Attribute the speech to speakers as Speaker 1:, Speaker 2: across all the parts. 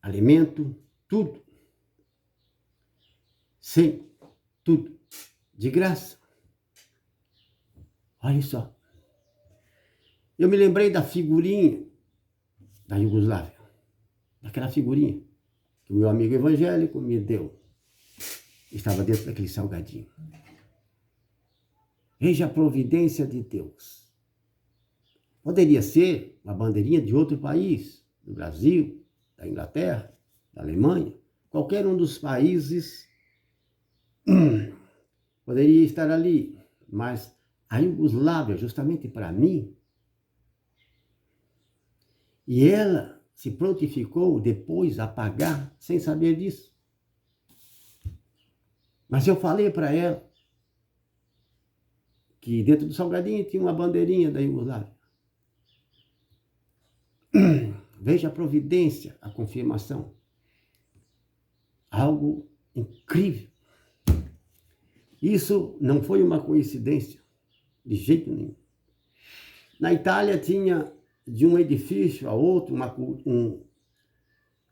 Speaker 1: alimento, tudo. Sim, tudo. De graça. Olha só. Eu me lembrei da figurinha da Iugoslávia. Daquela figurinha que o meu amigo evangélico me deu. Estava dentro daquele salgadinho. Veja a providência de Deus. Poderia ser uma bandeirinha de outro país, do Brasil, da Inglaterra, da Alemanha, qualquer um dos países poderia estar ali, mas a Iugoslávia, justamente para mim, e ela se prontificou depois a pagar sem saber disso. Mas eu falei para ela que dentro do salgadinho tinha uma bandeirinha da Iugoslávia. Veja a providência, a confirmação. Algo incrível. Isso não foi uma coincidência, de jeito nenhum. Na Itália tinha, de um edifício a outro,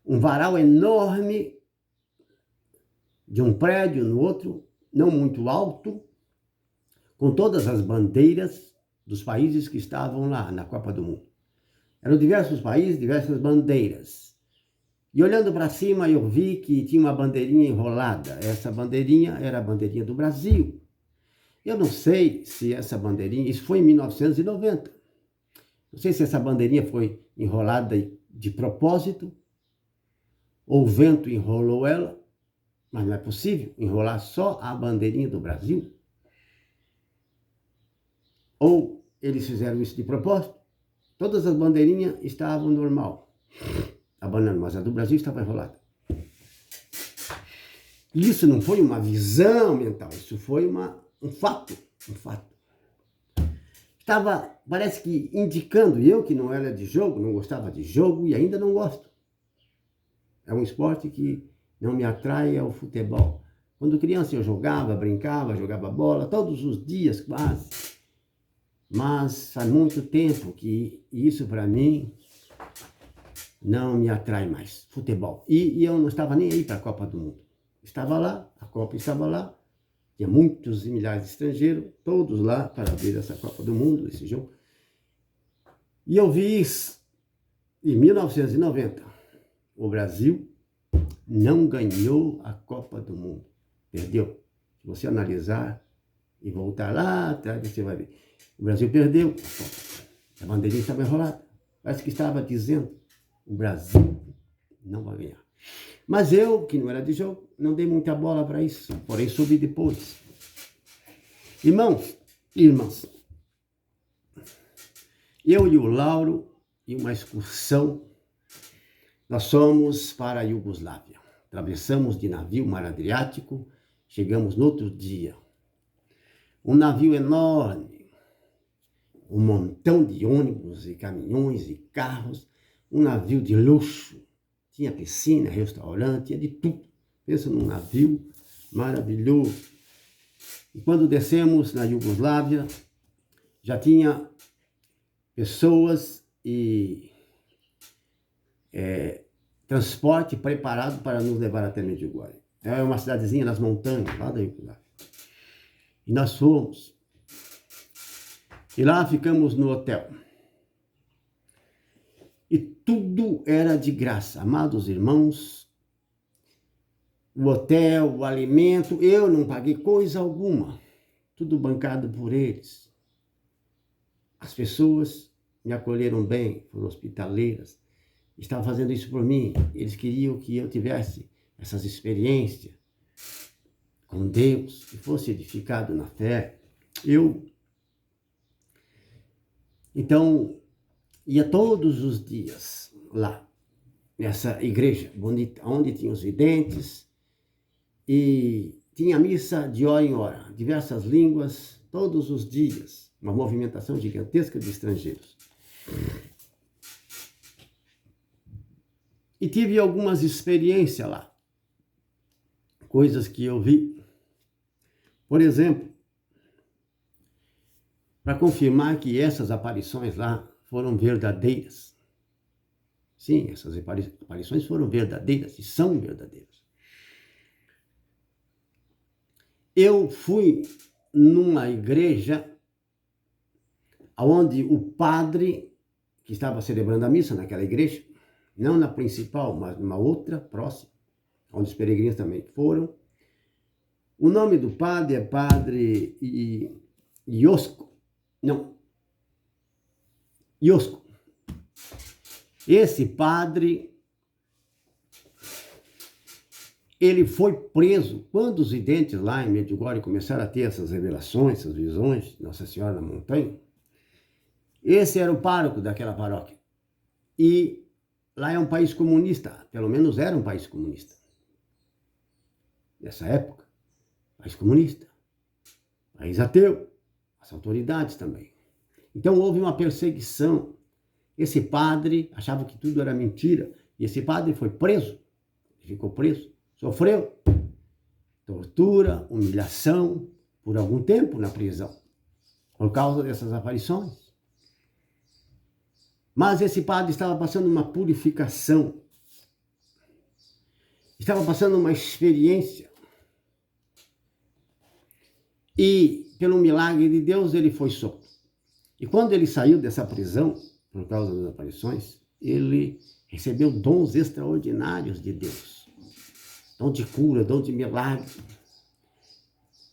Speaker 1: um varal enorme, de um prédio no outro, não muito alto, com todas as bandeiras dos países que estavam lá na Copa do Mundo. Eram diversos países, diversas bandeiras. E olhando para cima, eu vi que tinha uma bandeirinha enrolada. Essa bandeirinha era a bandeirinha do Brasil. Eu não sei se essa bandeirinha... Isso foi em 1990. Não sei se essa bandeirinha foi enrolada de propósito, ou o vento enrolou ela, mas não é possível enrolar só a bandeirinha do Brasil. Ou eles fizeram isso de propósito. Todas as bandeirinhas estavam normal. Mas a do Brasil estava enrolada. Isso não foi uma visão mental, isso foi um fato. Estava, parece que indicando, e eu que não era de jogo, não gostava de jogo e ainda não gosto. É um esporte que não me atrai, é o futebol. Quando criança eu jogava, brincava, jogava bola, todos os dias quase. Mas há muito tempo que isso para mim não me atrai mais, futebol. E eu não estava nem aí para a Copa do Mundo. Estava lá, a Copa estava lá, tinha muitos e milhares de estrangeiros, todos lá para ver essa Copa do Mundo, esse jogo. E eu vi isso em 1990. O Brasil não ganhou a Copa do Mundo. Perdeu. Se você analisar e voltar lá atrás, você vai ver. O Brasil perdeu. A bandeirinha estava enrolada. Parece que estava dizendo, o Brasil não vai ganhar. Mas eu, que não era de jogo, não dei muita bola para isso. Porém, soube depois. Irmãos, irmãs, eu e o Lauro, em uma excursão, nós fomos para a Iugoslávia. Atravessamos de navio o Mar Adriático, chegamos no outro dia. Um navio enorme, um montão de ônibus e caminhões e carros, um navio de luxo. Tinha piscina, restaurante, tinha de tudo. Pensa num navio maravilhoso. E quando descemos na Iugoslávia, já tinha pessoas e transporte preparado para nos levar até Medjugorje. É uma cidadezinha nas montanhas, lá da Iugoslávia. E nós fomos. E lá ficamos no hotel. E tudo era de graça, amados irmãos. O hotel, o alimento, eu não paguei coisa alguma. Tudo bancado por eles. As pessoas me acolheram bem, foram hospitaleiras. Estavam fazendo isso por mim. Eles queriam que eu tivesse essas experiências com Deus, que fosse edificado na fé. Então, ia todos os dias lá, nessa igreja bonita, onde tinha os videntes, e tinha missa de hora em hora, diversas línguas, todos os dias, uma movimentação gigantesca de estrangeiros. E tive algumas experiências lá, coisas que eu vi. Por exemplo, para confirmar que essas aparições lá foram verdadeiras. Sim, essas aparições foram verdadeiras e são verdadeiras. Eu fui numa igreja onde o padre que estava celebrando a missa naquela igreja, não na principal, mas numa outra próxima, onde os peregrinos também foram. O nome do padre é Padre Iosco. Não. Iosco. Esse padre, ele foi preso quando os videntes lá em Medjugorje começaram a ter essas revelações, essas visões de Nossa Senhora na montanha. Esse era o pároco daquela paróquia. E lá é um país comunista, pelo menos era um país comunista. Nessa época, país comunista, país ateu, as autoridades também. Então houve uma perseguição. Esse padre achava que tudo era mentira. E esse padre foi preso, ficou preso, sofreu tortura, humilhação por algum tempo na prisão, por causa dessas aparições. Mas esse padre estava passando uma purificação, estava passando uma experiência. E, pelo milagre de Deus, ele foi solto. E quando ele saiu dessa prisão, por causa das aparições, ele recebeu dons extraordinários de Deus. Dom de cura, dom de milagre,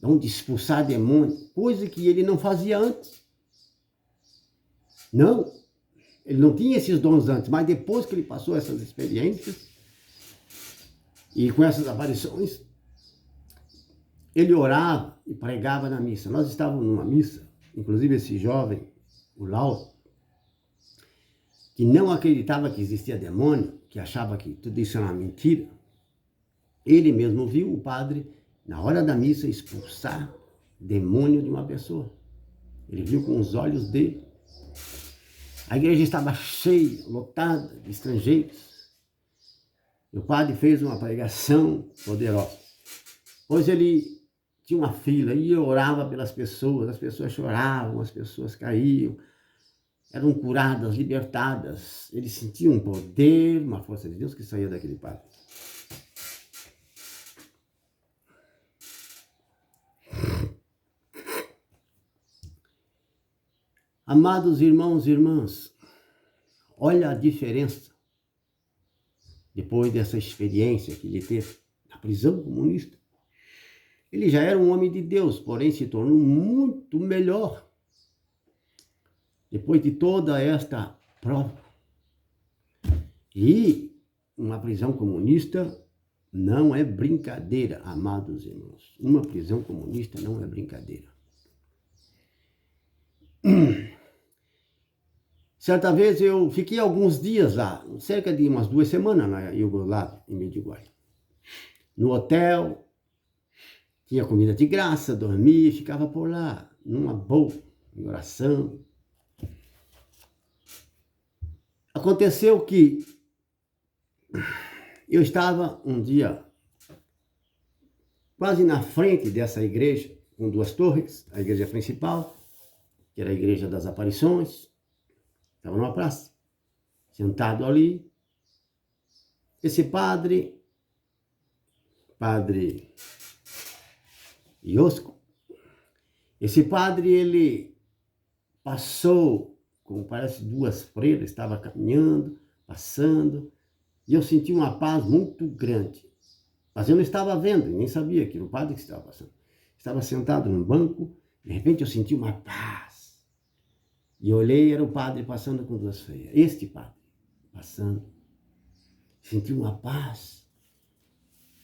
Speaker 1: dom de expulsar demônio, coisa que ele não fazia antes. Não, ele não tinha esses dons antes, mas depois que ele passou essas experiências, e com essas aparições, ele orava e pregava na missa. Nós estávamos numa missa, inclusive esse jovem, o Lauro, que não acreditava que existia demônio, que achava que tudo isso era uma mentira, ele mesmo viu o padre, na hora da missa, expulsar demônio de uma pessoa. Ele viu com os olhos dele. A igreja estava cheia, lotada de estrangeiros. E o padre fez uma pregação poderosa. Pois ele tinha uma fila e orava pelas pessoas, as pessoas choravam, as pessoas caíam, eram curadas, libertadas. Ele sentia um poder, uma força de Deus que saía daquele padre. Amados irmãos e irmãs, olha a diferença depois dessa experiência que ele teve na prisão comunista. Ele já era um homem de Deus, porém se tornou muito melhor depois de toda esta prova. E uma prisão comunista não é brincadeira, amados irmãos. Uma prisão comunista não é brincadeira. Certa vez eu fiquei alguns dias lá, cerca de umas 2 semanas na Iugoslávia, em Medjugorje. No hotel, tinha comida de graça, dormia e ficava por lá, numa boa, em oração. Aconteceu que eu estava um dia quase na frente dessa igreja, com 2 torres, a igreja principal, que era a igreja das aparições. Estava numa praça, sentado ali. Esse padre Iosco, esse padre, ele passou, como parece 2 freiras, estava caminhando, passando, e eu senti uma paz muito grande. Mas eu não estava vendo, nem sabia que era o padre que estava passando. Estava sentado num banco, de repente eu senti uma paz. E olhei, era o padre passando com 2 freiras. Este padre passando. Senti uma paz.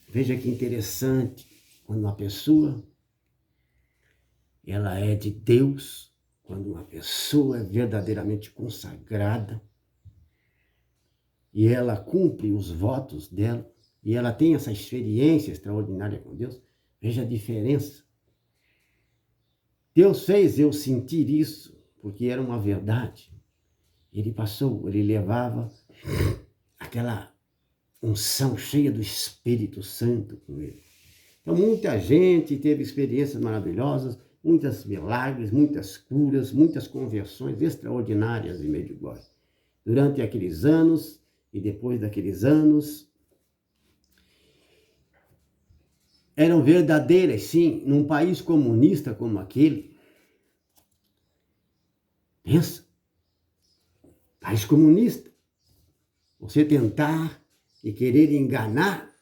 Speaker 1: Veja que interessante, quando uma pessoa, ela é de Deus, quando uma pessoa é verdadeiramente consagrada, e ela cumpre os votos dela, e ela tem essa experiência extraordinária com Deus, veja a diferença. Deus fez eu sentir isso, porque era uma verdade. Ele passou, ele levava aquela unção cheia do Espírito Santo com ele. Então, muita gente teve experiências maravilhosas, muitos milagres, muitas curas, muitas conversões extraordinárias em Medjugorje. Durante aqueles anos, e depois daqueles anos, eram verdadeiras, sim, num país comunista como aquele. Pensa, país comunista, você tentar e querer enganar,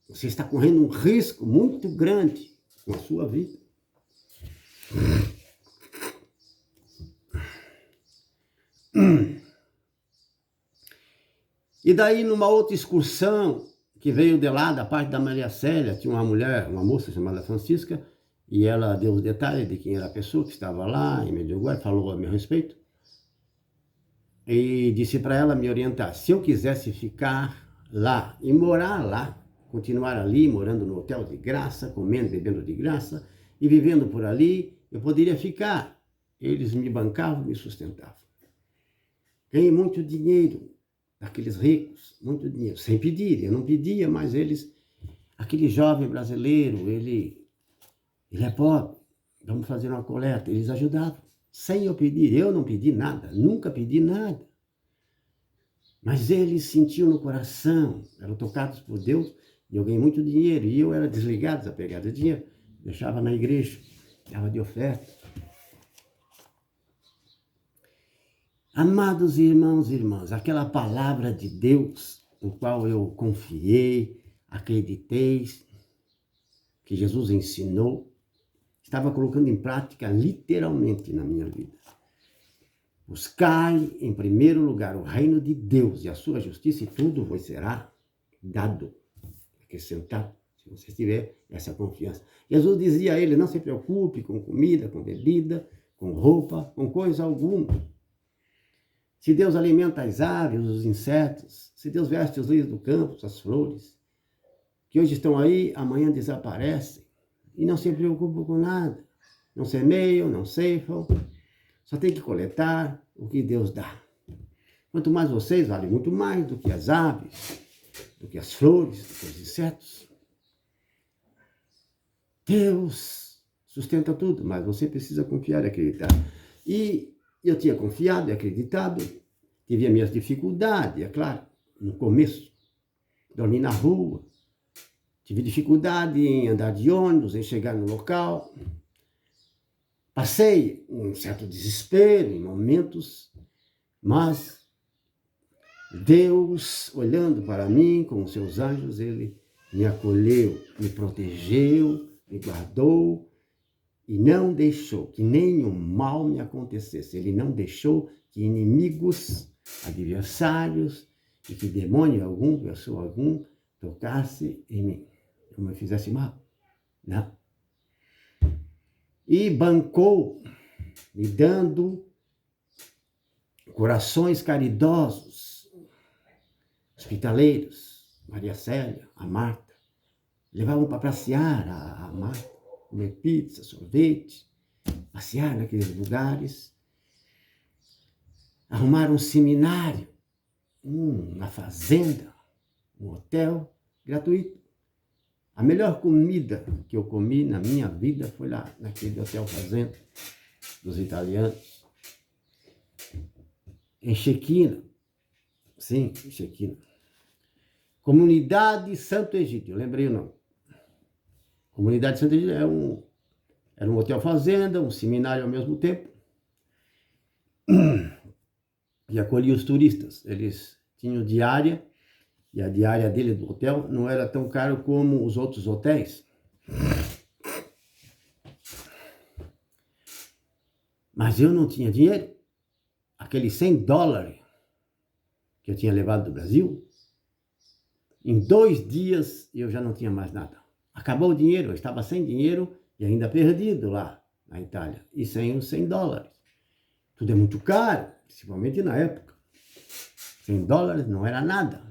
Speaker 1: você está correndo um risco muito grande com a sua vida. E daí, numa outra excursão, que veio de lá, da parte da Maria Célia, tinha uma mulher, uma moça chamada Francisca, e ela deu os detalhes de quem era a pessoa que estava lá em Medjugorje, falou a meu respeito, e disse para ela me orientar. Se eu quisesse ficar lá e morar lá, continuar ali, morando no hotel de graça, comendo, bebendo de graça, e vivendo por ali, eu poderia ficar. Eles me bancavam, me sustentavam. Ganhei muito dinheiro daqueles ricos, muito dinheiro, sem pedir. Eu não pedia, mas eles, aquele jovem brasileiro, ele é pobre, vamos fazer uma coleta. Eles ajudavam, sem eu pedir. Eu não pedi nada, nunca pedi nada. Mas eles sentiam no coração, eram tocados por Deus, e eu ganhei muito dinheiro. E eu era desligado, desapegado de dinheiro, deixava na igreja, dava de oferta. Amados irmãos e irmãs, aquela palavra de Deus, no qual eu confiei, acreditei, que Jesus ensinou, estava colocando em prática literalmente na minha vida. Buscai em primeiro lugar o reino de Deus e a sua justiça, e tudo vos será dado, acrescentado, se você tiver essa confiança. Jesus dizia a ele, não se preocupe com comida, com bebida, com roupa, com coisa alguma. Se Deus alimenta as aves, os insetos, se Deus veste os lírios do campo, as flores, que hoje estão aí, amanhã desaparecem, e não se preocupam com nada, não semeiam, não ceifam, só tem que coletar o que Deus dá. Quanto mais vocês, valem muito mais do que as aves, do que as flores, do que os insetos. Deus sustenta tudo, mas você precisa confiar e acreditar. E eu tinha confiado e acreditado, tive as minhas dificuldades, é claro, no começo. Dormi na rua, tive dificuldade em andar de ônibus, em chegar no local. Passei um certo desespero em momentos, mas Deus, olhando para mim com os seus anjos, Ele me acolheu, me protegeu, me guardou, e não deixou que nenhum mal me acontecesse. Ele não deixou que inimigos, adversários, e que demônio algum, pessoa algum, tocasse em mim, não me fizesse mal. Não. E bancou, me dando corações caridosos, hospitaleiros, Maria Célia, a Marta, levavam para passear a Marta, comer pizza, sorvete, passear naqueles lugares, arrumar um seminário, uma fazenda, um hotel gratuito. A melhor comida que eu comi na minha vida foi lá, naquele hotel fazenda dos italianos, em Chequina. Sim, em Chequina. Comunidade Santo Egídio, lembrei o nome. Comunidade Santo Egídio era um hotel fazenda, um seminário ao mesmo tempo, e acolhia os turistas. Eles tinham diária, e a diária dele do hotel não era tão caro como os outros hotéis. Mas eu não tinha dinheiro. Aqueles $100 que eu tinha levado do Brasil, em 2 dias eu já não tinha mais nada. Acabou o dinheiro, eu estava sem dinheiro e ainda perdido lá na Itália. E sem os $100. Tudo é muito caro, principalmente na época. $100 não era nada.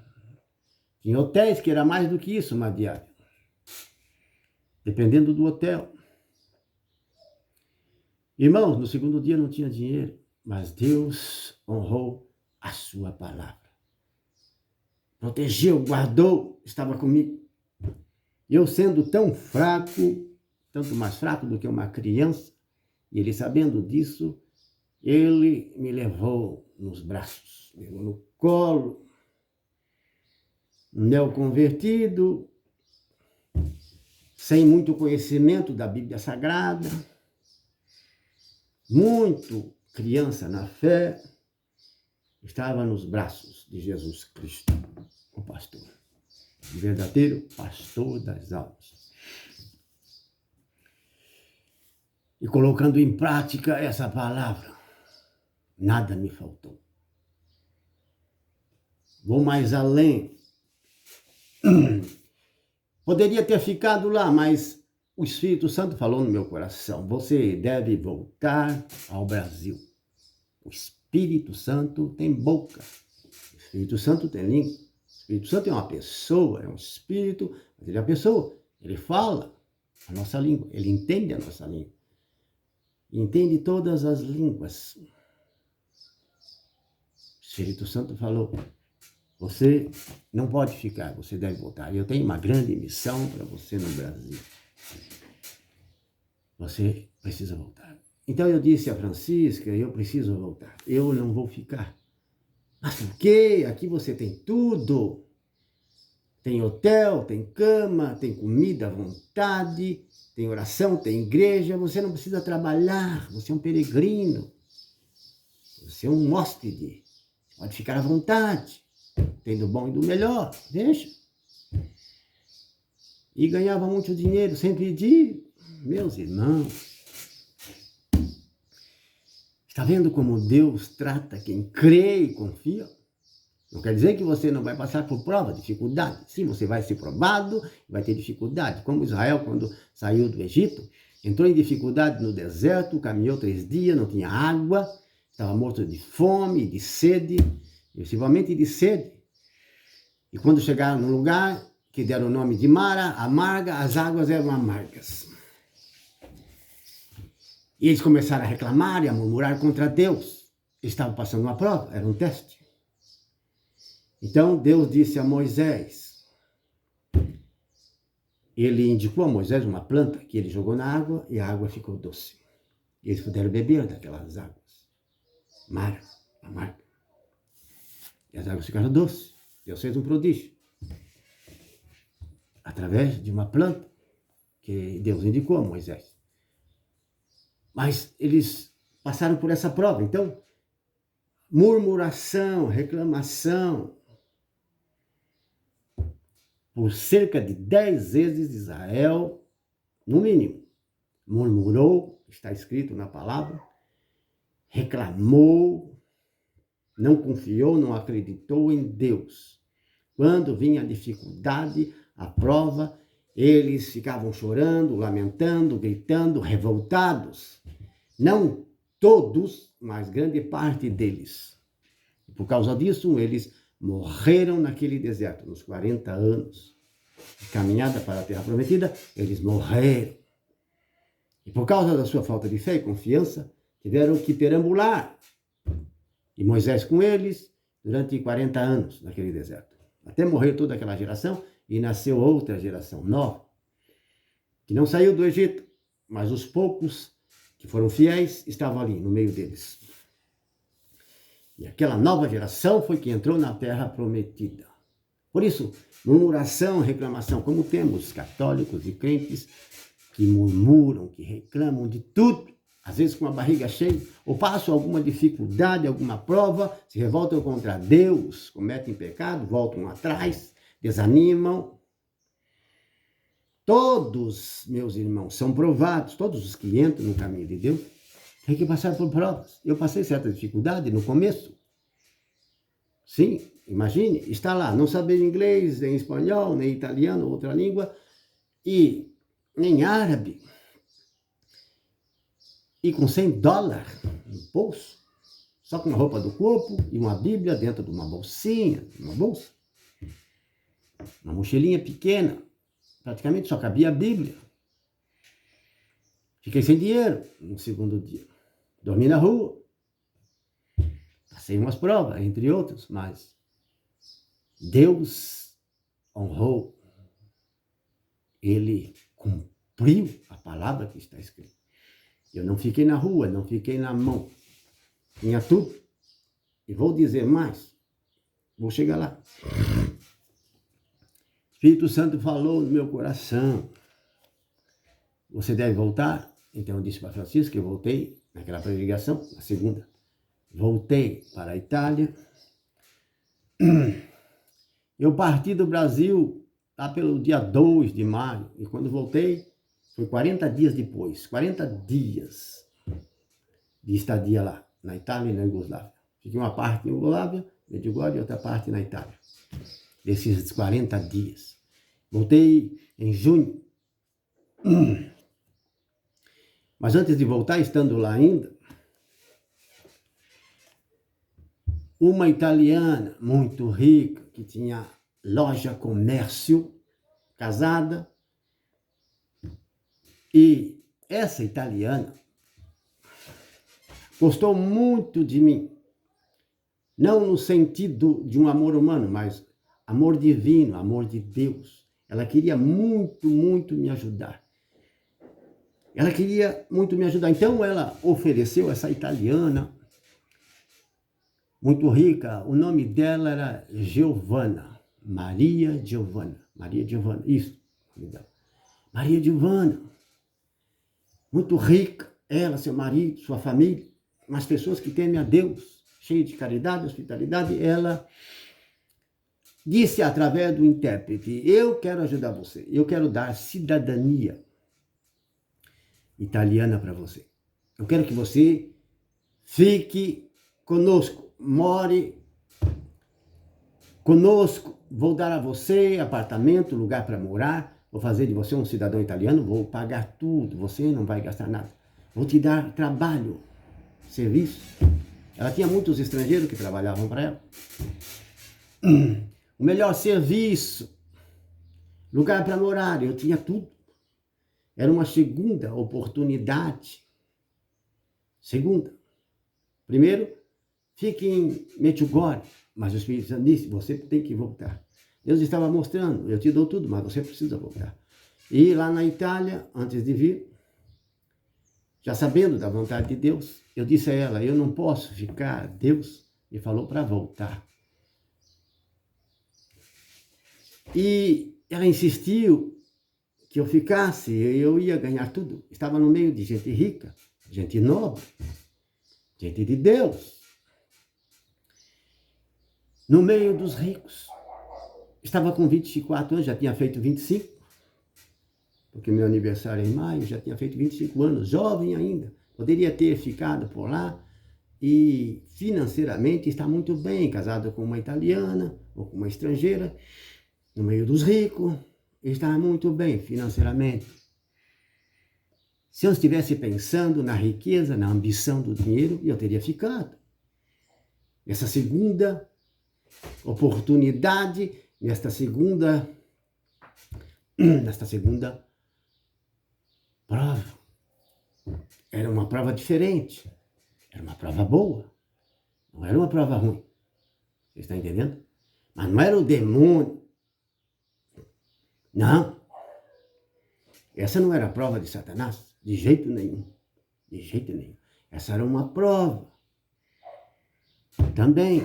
Speaker 1: Tinha hotéis que era mais do que isso, uma diária. Dependendo do hotel. Irmãos, no segundo dia não tinha dinheiro, mas Deus honrou a sua palavra. Protegeu, guardou, estava comigo. Eu sendo tão fraco, tanto mais fraco do que uma criança, e ele sabendo disso, ele me levou nos braços, me levou no colo, um neoconvertido, sem muito conhecimento da Bíblia Sagrada, muito criança na fé, estava nos braços de Jesus Cristo, o pastor, o verdadeiro pastor das almas. E colocando em prática essa palavra, nada me faltou. Vou mais além. Poderia ter ficado lá, mas o Espírito Santo falou no meu coração: você deve voltar ao Brasil. O Espírito Santo tem boca. O Espírito Santo tem língua. O Espírito Santo é uma pessoa, é um espírito, mas ele é uma pessoa. Ele fala a nossa língua, ele entende a nossa língua. Entende todas as línguas. O Espírito Santo falou: você não pode ficar, você deve voltar. Eu tenho uma grande missão para você no Brasil. Você precisa voltar. Então eu disse a Francisca: eu preciso voltar. Eu não vou ficar. Mas por quê? Aqui você tem tudo. Tem hotel, tem cama, tem comida à vontade, tem oração, tem igreja. Você não precisa trabalhar. Você é um peregrino. Você é um hóspede. Pode ficar à vontade. Tem do bom e do melhor. Deixa. E ganhava muito dinheiro sem pedir. Meus irmãos, está vendo como Deus trata quem crê e confia? Não quer dizer que você não vai passar por prova, dificuldade. Sim, você vai ser provado, vai ter dificuldade. Como Israel, quando saiu do Egito, entrou em dificuldade no deserto, caminhou 3 dias, não tinha água, estava morto de fome, de sede, principalmente de sede. E quando chegaram num lugar que deram o nome de Mara, amarga, as águas eram amargas. E eles começaram a reclamar e a murmurar contra Deus. Eles estavam passando uma prova, era um teste. Então Deus disse a Moisés, ele indicou a Moisés uma planta que ele jogou na água e a água ficou doce. E eles puderam beber daquelas águas. Mara, amarga. E as águas ficaram doces. Deus fez um prodígio. Através de uma planta que Deus indicou a Moisés. Mas eles passaram por essa prova. Então, murmuração, reclamação. Por cerca de 10 vezes Israel, no mínimo, murmurou, está escrito na palavra, reclamou, não confiou, não acreditou em Deus. Quando vinha a dificuldade, a prova, eles ficavam chorando, lamentando, gritando, revoltados. Não todos, mas grande parte deles. E por causa disso, eles morreram naquele deserto, nos 40 anos de caminhada para a Terra Prometida, eles morreram. E por causa da sua falta de fé e confiança, tiveram que perambular. E Moisés com eles, durante 40 anos naquele deserto. Até morrer toda aquela geração e nasceu outra geração nova, que não saiu do Egito, mas os poucos que foram fiéis estavam ali, no meio deles. E aquela nova geração foi que entrou na Terra Prometida. Por isso, murmuração, reclamação, como temos católicos e crentes que murmuram, que reclamam de tudo, às vezes com a barriga cheia, ou passam alguma dificuldade, alguma prova, se revoltam contra Deus, cometem pecado, voltam atrás, desanimam. Todos, meus irmãos, são provados, todos os que entram no caminho de Deus, tem que passar por provas. Eu passei certa dificuldade no começo. Sim, imagine, está lá, não saber inglês, nem espanhol, nem italiano, outra língua, e nem árabe. E com $100 no bolso, só com a roupa do corpo e uma Bíblia dentro de uma bolsinha, uma bolsa. Uma mochilinha pequena, praticamente só cabia a Bíblia. Fiquei sem dinheiro no segundo dia. Dormi na rua. Passei umas provas, entre outras, mas Deus honrou. Ele cumpriu a palavra que está escrita. Eu não fiquei na rua, não fiquei na mão. Tinha tudo. E vou dizer mais. Vou chegar lá. Espírito Santo falou no meu coração. Você deve voltar. Então eu disse para Francisco que eu voltei naquela pregação, na segunda. Voltei para a Itália. Eu parti do Brasil lá pelo dia 2 de maio. E quando voltei, foi 40 dias depois. 40 dias de estadia lá, na Itália e na Iugoslávia. Fiquei uma parte na Iugoslávia, Medjugorje, e outra parte na Itália. Desses 40 dias. Voltei em junho. Mas antes de voltar, estando lá ainda, uma italiana muito rica, que tinha loja, comércio, casada, e essa italiana gostou muito de mim, não no sentido de um amor humano, mas amor divino, amor de Deus. Ela queria muito, muito me ajudar. Ela queria muito me ajudar. Então ela ofereceu essa italiana muito rica. O nome dela era Giovanna. Maria Giovanna. Maria Giovanna. Isso. Maria Giovanna. Muito rica. Ela, seu marido, sua família. Umas pessoas que temem a Deus. Cheia de caridade, hospitalidade. Ela disse através do intérprete: eu quero ajudar você. Eu quero dar cidadania italiana para você. Eu quero que você fique conosco, more conosco. Vou dar a você apartamento, lugar para morar, vou fazer de você um cidadão italiano, vou pagar tudo, você não vai gastar nada. Vou te dar trabalho, serviço. Ela tinha muitos estrangeiros que trabalhavam para ela. O melhor serviço, lugar para morar, eu tinha tudo. Era uma segunda oportunidade. Segunda. Primeiro, fique em Medjugorje, mas o Espírito Santo disse: você tem que voltar. Deus estava mostrando: eu te dou tudo, mas você precisa voltar. E lá na Itália, antes de vir, já sabendo da vontade de Deus, eu disse a ela: eu não posso ficar. Deus me falou para voltar. E ela insistiu que eu ficasse, eu ia ganhar tudo. Estava no meio de gente rica, gente nobre, gente de Deus. No meio dos ricos. Estava com 24 anos, já tinha feito 25, porque meu aniversário é em maio, já tinha feito 25 anos, jovem ainda. Poderia ter ficado por lá e financeiramente está muito bem, casado com uma italiana ou com uma estrangeira, no meio dos ricos. Está muito bem financeiramente. Se eu estivesse pensando na riqueza, na ambição do dinheiro, eu teria ficado. Nessa segunda oportunidade, nesta segunda prova. Era uma prova diferente. Era uma prova boa. Não era uma prova ruim. Você está entendendo? Mas não era o demônio. Não. Essa não era a prova de Satanás, de jeito nenhum. De jeito nenhum. Essa era uma prova. Também.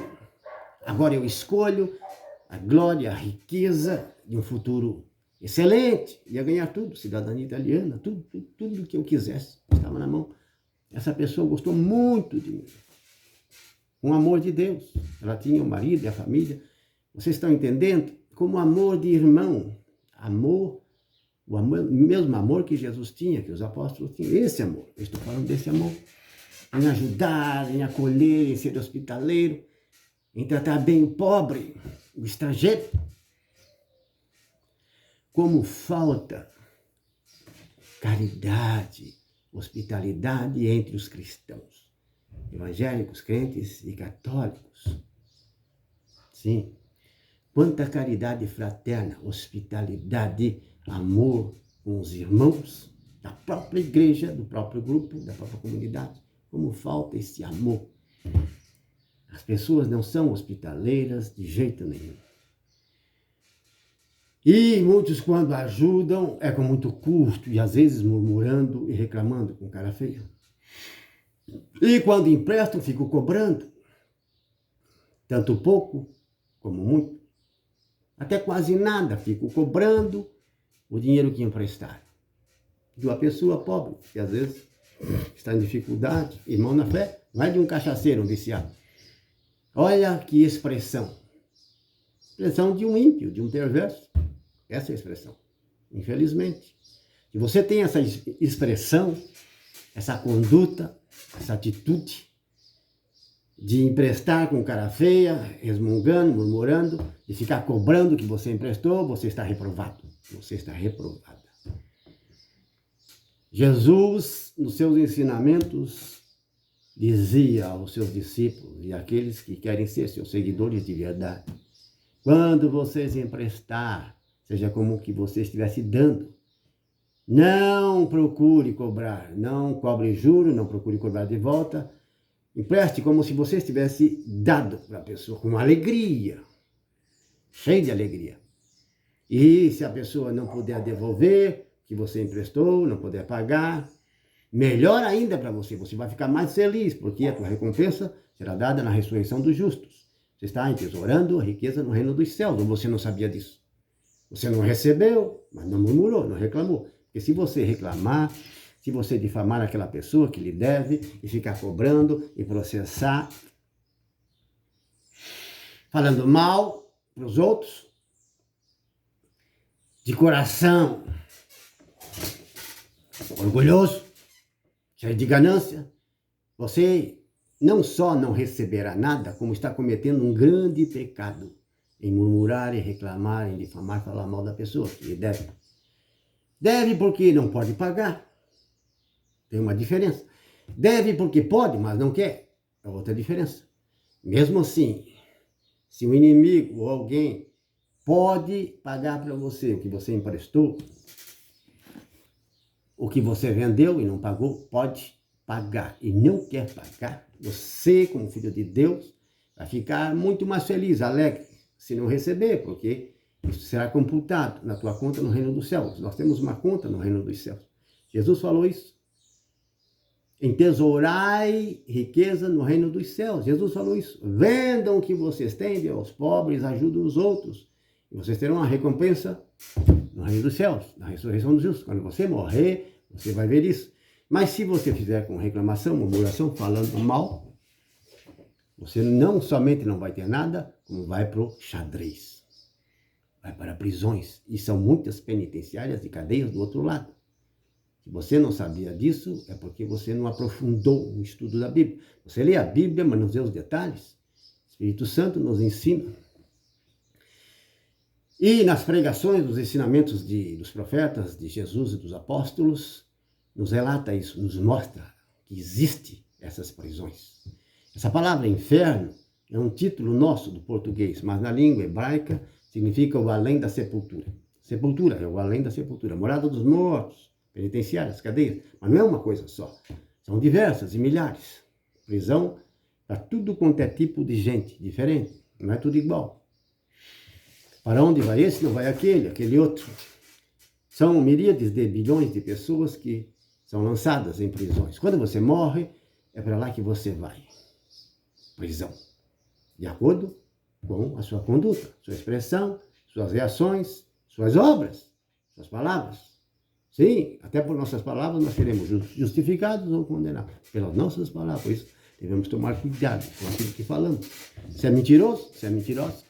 Speaker 1: Agora eu escolho a glória, a riqueza de um futuro excelente. Ia ganhar tudo, cidadania italiana, tudo que eu quisesse. Estava na mão. Essa pessoa gostou muito de mim. Com amor de Deus. Ela tinha o marido e a família. Vocês estão entendendo? Como amor de irmão. Amor, o mesmo amor que Jesus tinha, que os apóstolos tinham. Esse amor, eu estou falando desse amor. Em ajudar, em acolher, em ser hospitaleiro, em tratar bem o pobre, o estrangeiro. Como falta caridade, hospitalidade entre os cristãos, evangélicos, crentes e católicos. Sim. Quanta caridade fraterna, hospitalidade, amor com os irmãos da própria igreja, do próprio grupo, da própria comunidade. Como falta esse amor. As pessoas não são hospitaleiras de jeito nenhum. E muitos, quando ajudam, é com muito custo e às vezes murmurando e reclamando com cara feia. E quando emprestam, ficam cobrando. Tanto pouco como muito. até quase nada, fico cobrando o dinheiro que emprestaram. De uma pessoa pobre, que às vezes está em dificuldade, irmão na fé, não é de um cachaceiro, um viciado. Olha que expressão. Expressão de um ímpio, de um perverso. Essa é a expressão. Infelizmente. Se você tem essa expressão, essa conduta, essa atitude de emprestar com cara feia, resmungando, murmurando, de ficar cobrando o que você emprestou, você está reprovado. Você está reprovada. Jesus, nos seus ensinamentos, dizia aos seus discípulos e àqueles que querem ser seus seguidores de verdade: quando vocês emprestar, seja como que você estivesse dando, não procure cobrar, não cobre juros, não procure cobrar de volta. Empreste como se você estivesse dado para a pessoa, com alegria, cheio de alegria. E se a pessoa não puder devolver que você emprestou, não puder pagar, melhor ainda para você, você vai ficar mais feliz, porque a tua recompensa será dada na ressurreição dos justos. Você está entesourando a riqueza no reino dos céus, ou você não sabia disso? Você não recebeu, mas não murmurou, não reclamou. Porque se você reclamar, se você difamar aquela pessoa que lhe deve, e ficar cobrando, e processar, falando mal para os outros, de coração orgulhoso, cheio de ganância, você não só não receberá nada, como está cometendo um grande pecado em murmurar, em reclamar, em difamar, falar mal da pessoa que lhe deve. Deve porque não pode pagar. Tem uma diferença. Deve porque pode, mas não quer. É outra diferença. Mesmo assim, se o inimigo ou alguém pode pagar para você o que você emprestou, o que você vendeu e não pagou, pode pagar e não quer pagar, você, como filho de Deus, vai ficar muito mais feliz, alegre, se não receber, porque isso será computado na tua conta no reino dos céus. Nós temos uma conta no reino dos céus. Jesus falou isso. Entesourai riqueza no reino dos céus. Jesus falou isso. Vendam o que vocês têm, dê aos pobres, ajudem os outros. E vocês terão uma recompensa no reino dos céus, na ressurreição dos justos. Quando você morrer, você vai ver isso. Mas se você fizer com reclamação, murmuração, falando mal, você não somente não vai ter nada, como vai para o xadrez. Vai para prisões. E são muitas penitenciárias e cadeias do outro lado. Se você não sabia disso, é porque você não aprofundou no estudo da Bíblia. Você lê a Bíblia, mas não vê os detalhes. O Espírito Santo nos ensina. E nas pregações, dos ensinamentos dos profetas, de Jesus e dos apóstolos, nos relata isso, nos mostra que existe essas prisões. Essa palavra inferno é um título nosso do português, mas na língua hebraica significa o além da sepultura. Sepultura é o além da sepultura, morada dos mortos, penitenciárias, cadeias, mas não é uma coisa só. São diversas e milhares. Prisão para tudo quanto é tipo de gente diferente, não é tudo igual. Para onde vai esse, não vai aquele outro. São miríades de bilhões de pessoas que são lançadas em prisões. Quando você morre, é para lá que você vai. Prisão. De acordo com a sua conduta, sua expressão, suas reações, suas obras, suas palavras. Sim, até por nossas palavras nós seremos justificados ou condenados. Pelas nossas palavras. Por isso, devemos tomar cuidado com aquilo que falamos. Se é mentiroso, se é mentirosa.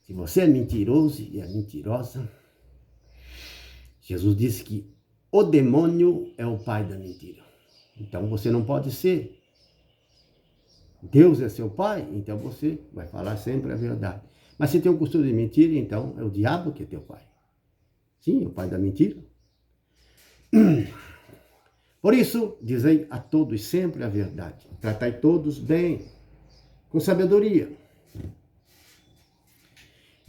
Speaker 1: Se você é mentiroso e é mentirosa, Jesus disse que o demônio é o pai da mentira. Então você não pode ser. Deus é seu pai, então você vai falar sempre a verdade. Mas se tem o costume de mentir, então é o diabo que é teu pai. Sim, o pai da mentira. Por isso, dizei a todos sempre a verdade. Tratai todos bem, com sabedoria.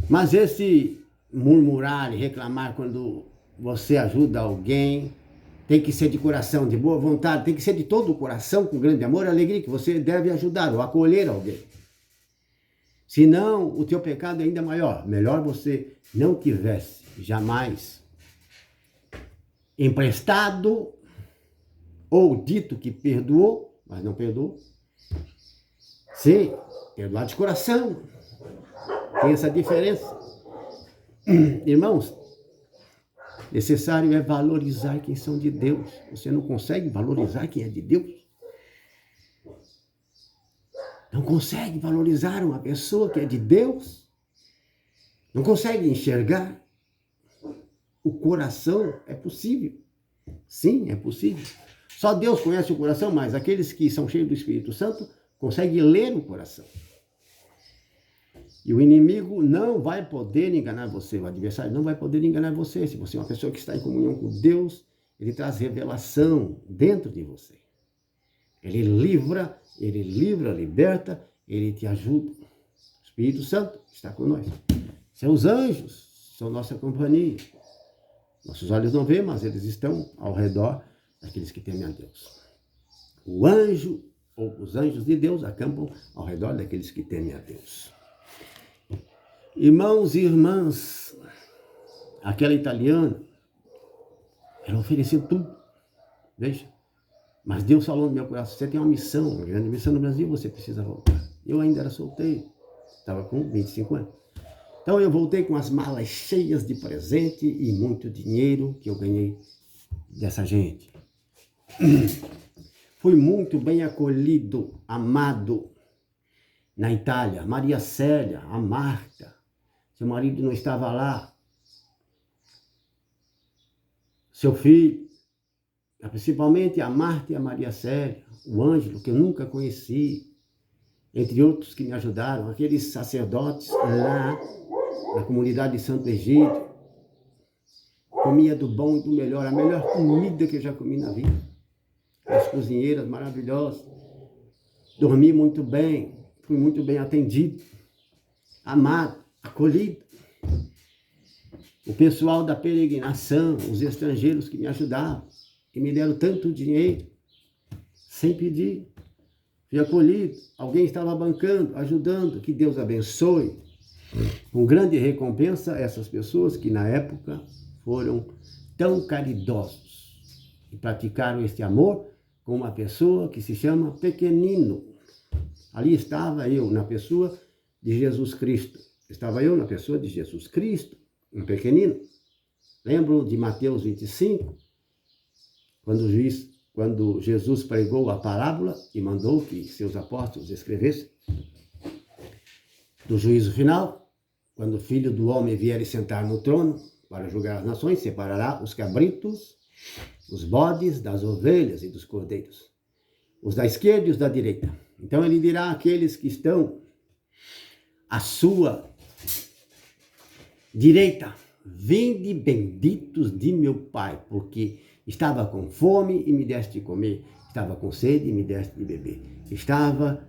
Speaker 1: Mas esse murmurar e reclamar quando você ajuda alguém, tem que ser de coração, de boa vontade, tem que ser de todo o coração, com grande amor e alegria, que você deve ajudar ou acolher alguém. Senão, o teu pecado é ainda maior. Melhor você não tivesse jamais emprestado ou dito que perdoou, mas não perdoou. Sim, perdoar de coração. Tem essa diferença. Irmãos, necessário é valorizar quem são de Deus. Você não consegue valorizar quem é de Deus? Não consegue valorizar uma pessoa que é de Deus? Não consegue enxergar o coração? É possível. Sim, é possível. Só Deus conhece o coração, mas aqueles que são cheios do Espírito Santo conseguem ler o coração. E o inimigo não vai poder enganar você, o adversário não vai poder enganar você. Se você é uma pessoa que está em comunhão com Deus, ele traz revelação dentro de você. Ele livra, liberta, ele te ajuda. O Espírito Santo está conosco. Seus anjos são nossa companhia. Nossos olhos não veem, mas eles estão ao redor daqueles que temem a Deus. O anjo, ou os anjos de Deus, acampam ao redor daqueles que temem a Deus. Irmãos e irmãs, aquela italiana, ela ofereceu tudo, veja. Mas Deus falou no meu coração, você tem uma missão, uma grande missão no Brasil, você precisa voltar. Eu ainda era solteiro, estava com 25 anos. Então eu voltei com as malas cheias de presente e muito dinheiro que eu ganhei dessa gente. Fui muito bem acolhido, amado na Itália. Maria Célia, a Marta, seu marido não estava lá. Seu filho, principalmente a Marta e a Maria Célia, o Ângelo, que eu nunca conheci, entre outros que me ajudaram, aqueles sacerdotes lá na comunidade de Santo Egídio. Comia do bom e do melhor, a melhor comida que eu já comi na vida. As cozinheiras maravilhosas. Dormi muito bem, fui muito bem atendido, amado, acolhido. O pessoal da peregrinação, os estrangeiros que me ajudavam, que me deram tanto dinheiro, sem pedir. Fui acolhido, alguém estava bancando, ajudando, que Deus abençoe. Com grande recompensa, essas pessoas que na época foram tão caridosos e praticaram este amor com uma pessoa que se chama Pequenino. Ali estava eu, na pessoa de Jesus Cristo. Estava eu na pessoa de Jesus Cristo, um pequenino. Lembro de Mateus 25, quando Jesus pregou a parábola e mandou que seus apóstolos escrevessem do juízo final, quando o Filho do Homem vier e sentar no trono para julgar as nações, separará os cabritos, os bodes das ovelhas e dos cordeiros, os da esquerda e os da direita. Então ele dirá àqueles que estão à sua direita: vinde benditos de meu Pai, porque estava com fome e me deste de comer, estava com sede e me deste de beber, estava